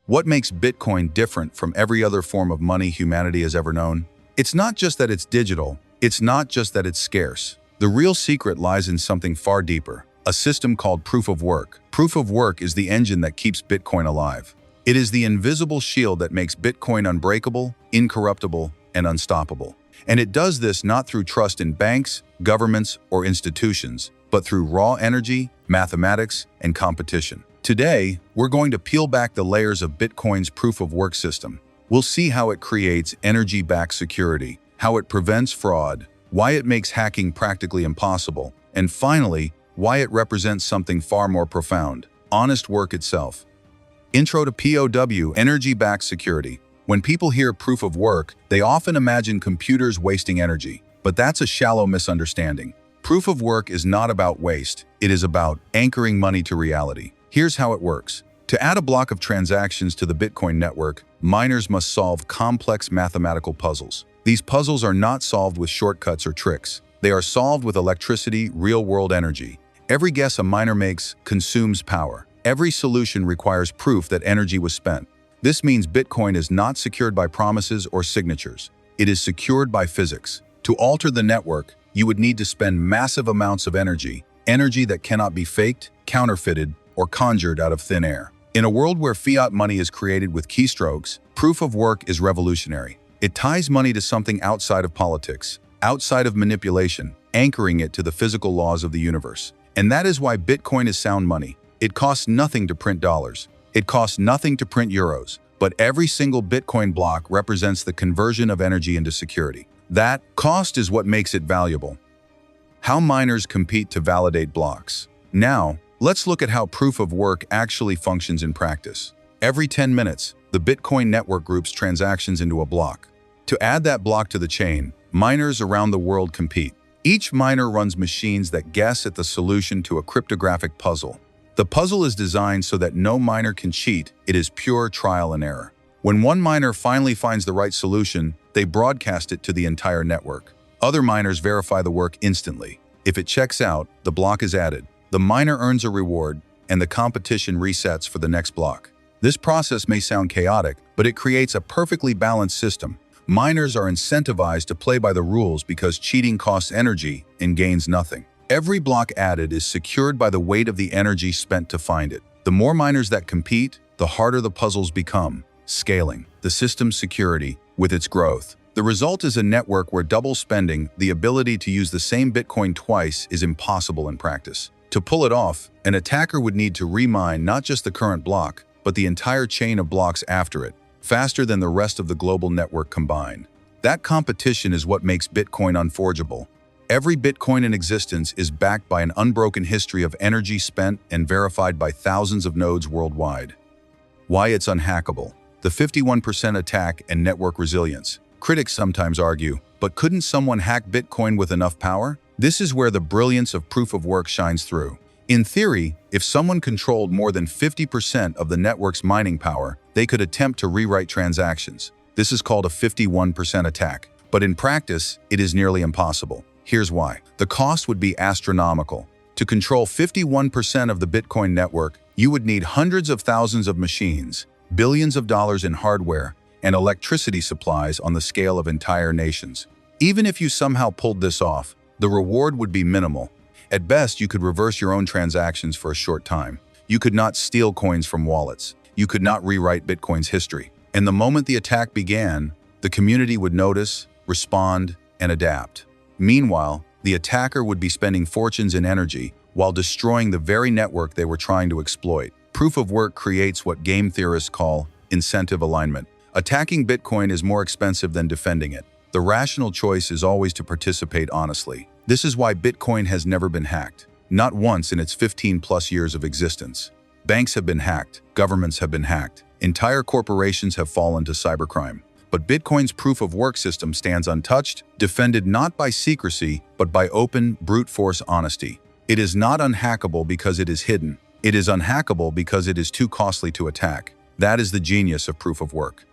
What makes Bitcoin different from every other form of money humanity has ever known? It's not just that it's digital, it's not just that it's scarce. The real secret lies in something far deeper, a system called proof of work. Proof of work is the engine that keeps Bitcoin alive. It is the invisible shield that makes Bitcoin unbreakable, incorruptible, and unstoppable. And it does this not through trust in banks, governments, or institutions, but through raw energy, mathematics, and competition. Today, we're going to peel back the layers of Bitcoin's proof-of-work system. We'll see how it creates energy-backed security, how it prevents fraud, why it makes hacking practically impossible, and finally, why it represents something far more profound: honest work itself. Intro to POW, energy-backed security. When people hear proof of work, they often imagine computers wasting energy, but that's a shallow misunderstanding. Proof of work is not about waste, it is about anchoring money to reality. Here's how it works. To add a block of transactions to the Bitcoin network, miners must solve complex mathematical puzzles. These puzzles are not solved with shortcuts or tricks. They are solved with electricity, real-world energy. Every guess a miner makes consumes power. Every solution requires proof that energy was spent. This means Bitcoin is not secured by promises or signatures. It is secured by physics. To alter the network, you would need to spend massive amounts of energy that cannot be faked, counterfeited, or conjured out of thin air. In a world where fiat money is created with keystrokes, proof of work is revolutionary. It ties money to something outside of politics, outside of manipulation, anchoring it to the physical laws of the universe. And that is why Bitcoin is sound money. It costs nothing to print dollars. It costs nothing to print euros. But every single Bitcoin block represents the conversion of energy into security. That cost is what makes it valuable. How miners compete to validate blocks. Now, let's look at how proof of work actually functions in practice. Every 10 minutes, the Bitcoin network groups transactions into a block. To add that block to the chain, miners around the world compete. Each miner runs machines that guess at the solution to a cryptographic puzzle. The puzzle is designed so that no miner can cheat. It is pure trial and error. When one miner finally finds the right solution, they broadcast it to the entire network. Other miners verify the work instantly. If it checks out, the block is added. The miner earns a reward, and the competition resets for the next block. This process may sound chaotic, but it creates a perfectly balanced system. Miners are incentivized to play by the rules because cheating costs energy and gains nothing. Every block added is secured by the weight of the energy spent to find it. The more miners that compete, the harder the puzzles become. Scaling the system's security with its growth. The result is a network where double spending, the ability to use the same Bitcoin twice, is impossible in practice. To pull it off, an attacker would need to remine not just the current block, but the entire chain of blocks after it, faster than the rest of the global network combined. That competition is what makes Bitcoin unforgeable. Every Bitcoin in existence is backed by an unbroken history of energy spent and verified by thousands of nodes worldwide. Why it's unhackable. The 51% attack and network resilience. Critics sometimes argue, but couldn't someone hack Bitcoin with enough power? This is where the brilliance of proof of work shines through. In theory, if someone controlled more than 50% of the network's mining power, they could attempt to rewrite transactions. This is called a 51% attack. But in practice, it is nearly impossible. Here's why. The cost would be astronomical. To control 51% of the Bitcoin network, you would need hundreds of thousands of machines, billions of dollars in hardware, and electricity supplies on the scale of entire nations. Even if you somehow pulled this off, the reward would be minimal. At best, you could reverse your own transactions for a short time. You could not steal coins from wallets. You could not rewrite Bitcoin's history. And the moment the attack began, the community would notice, respond, and adapt. Meanwhile, the attacker would be spending fortunes in energy while destroying the very network they were trying to exploit. Proof of work creates what game theorists call incentive alignment. Attacking Bitcoin is more expensive than defending it. The rational choice is always to participate honestly. This is why Bitcoin has never been hacked. Not once in its 15+ years of existence. Banks have been hacked, governments have been hacked, entire corporations have fallen to cybercrime. But Bitcoin's proof of work system stands untouched, defended not by secrecy, but by open, brute force honesty. It is not unhackable because it is hidden. It is unhackable because it is too costly to attack. That is the genius of proof of work.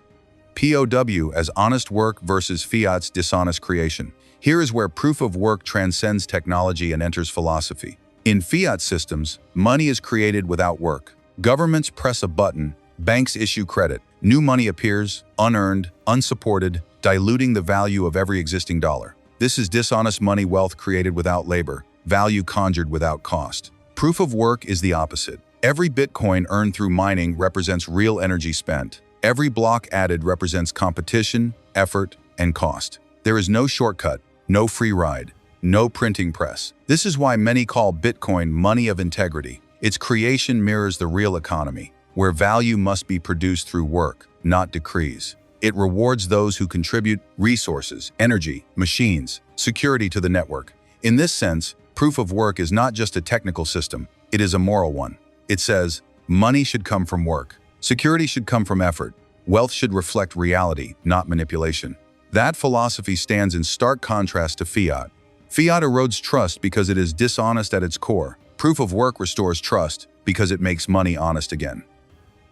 POW as honest work versus fiat's dishonest creation. Here is where proof of work transcends technology and enters philosophy. In fiat systems, money is created without work. Governments press a button, Banks issue credit. New money appears, unearned, unsupported, diluting the value of every existing dollar. This is dishonest money, wealth created without labor, value conjured without cost. Proof of work is the opposite. Every Bitcoin earned through mining represents real energy spent. Every block added represents competition, effort, and cost. There is no shortcut, no free ride, no printing press. This is why many call Bitcoin money of integrity. Its creation mirrors the real economy, where value must be produced through work, not decrees. It rewards those who contribute resources, energy, machines, security to the network. In this sense, proof of work is not just a technical system, it is a moral one. It says, money should come from work. Security should come from effort. Wealth should reflect reality, not manipulation. That philosophy stands in stark contrast to fiat. Fiat erodes trust because it is dishonest at its core. Proof of work restores trust because it makes money honest again.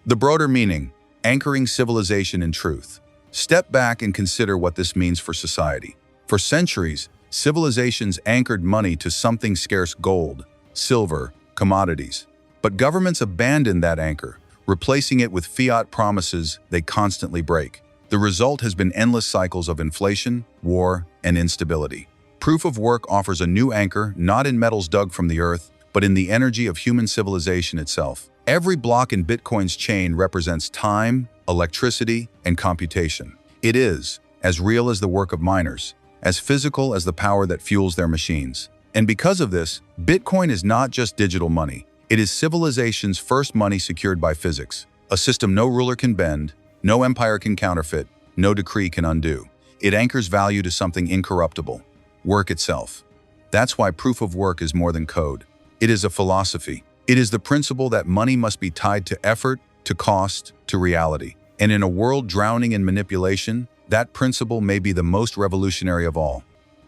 The broader meaning, anchoring civilization in truth. Step back and consider what this means for society. For centuries, civilizations anchored money to something scarce: gold, silver, commodities. But governments abandoned that anchor, replacing it with fiat promises they constantly break. The result has been endless cycles of inflation, war, and instability. Proof of work offers a new anchor, not in metals dug from the earth, but in the energy of human civilization itself. Every block in Bitcoin's chain represents time, electricity, and computation. It is as real as the work of miners, as physical as the power that fuels their machines. And because of this, Bitcoin is not just digital money. It is civilization's first money secured by physics, a system no ruler can bend, no empire can counterfeit, no decree can undo. It anchors value to something incorruptible, work itself. That's why proof of work is more than code. It is a philosophy. It is the principle that money must be tied to effort, to cost, to reality. And in a world drowning in manipulation, that principle may be the most revolutionary of all.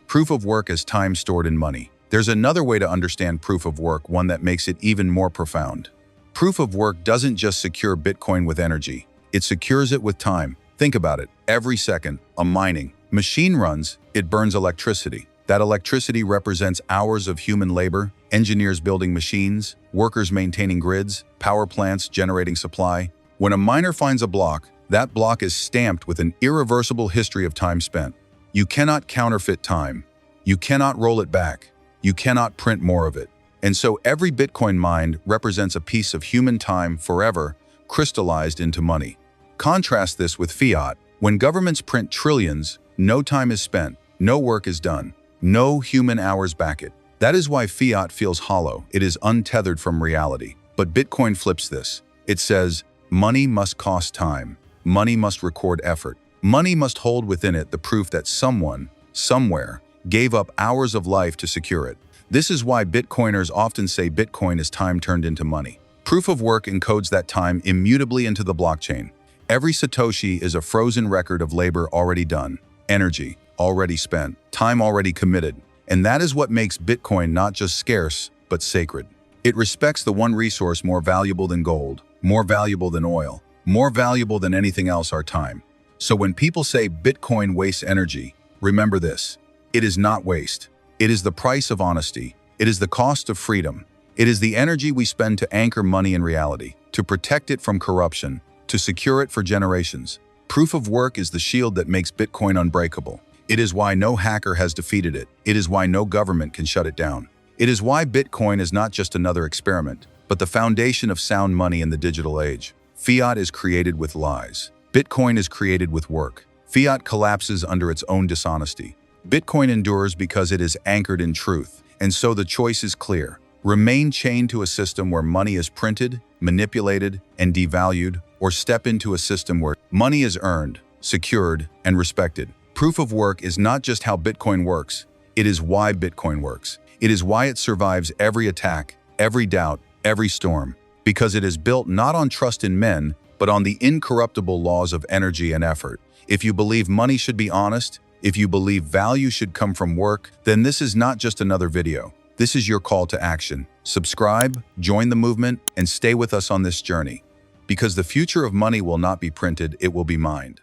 Proof of work as time stored in money. There's another way to understand proof of work, one that makes it even more profound. Proof of work doesn't just secure Bitcoin with energy, it secures it with time. Think about it. Every second a mining machine runs, it burns electricity. That electricity represents hours of human labor, engineers building machines, workers maintaining grids, power plants generating supply. When a miner finds a block, that block is stamped with an irreversible history of time spent. You cannot counterfeit time. You cannot roll it back. You cannot print more of it. And so every Bitcoin mined represents a piece of human time forever crystallized into money. Contrast this with fiat. When governments print trillions, no time is spent, no work is done, no human hours back it. That is why fiat feels hollow. It is untethered from reality. But Bitcoin flips this. It says, money must cost time. Money must record effort. Money must hold within it the proof that someone, somewhere, gave up hours of life to secure it. This is why Bitcoiners often say Bitcoin is time turned into money. Proof of work encodes that time immutably into the blockchain. Every Satoshi is a frozen record of labor already done, energy already spent, time already committed. And that is what makes Bitcoin not just scarce, but sacred. It respects the one resource more valuable than gold, more valuable than oil, more valuable than anything else: our time. So when people say Bitcoin wastes energy, remember this. It is not waste. It is the price of honesty. It is the cost of freedom. It is the energy we spend to anchor money in reality, to protect it from corruption, to secure it for generations. Proof of work is the shield that makes Bitcoin unbreakable. It is why no hacker has defeated it. It is why no government can shut it down. It is why Bitcoin is not just another experiment, but the foundation of sound money in the digital age. Fiat is created with lies. Bitcoin is created with work. Fiat collapses under its own dishonesty. Bitcoin endures because it is anchored in truth. And so the choice is clear. Remain chained to a system where money is printed, manipulated, and devalued, or step into a system where money is earned, secured, and respected. Proof of work is not just how Bitcoin works, it is why Bitcoin works. It is why it survives every attack, every doubt, every storm. Because it is built not on trust in men, but on the incorruptible laws of energy and effort. If you believe money should be honest, if you believe value should come from work, then this is not just another video. This is your call to action. Subscribe, join the movement, and stay with us on this journey. Because the future of money will not be printed, it will be mined.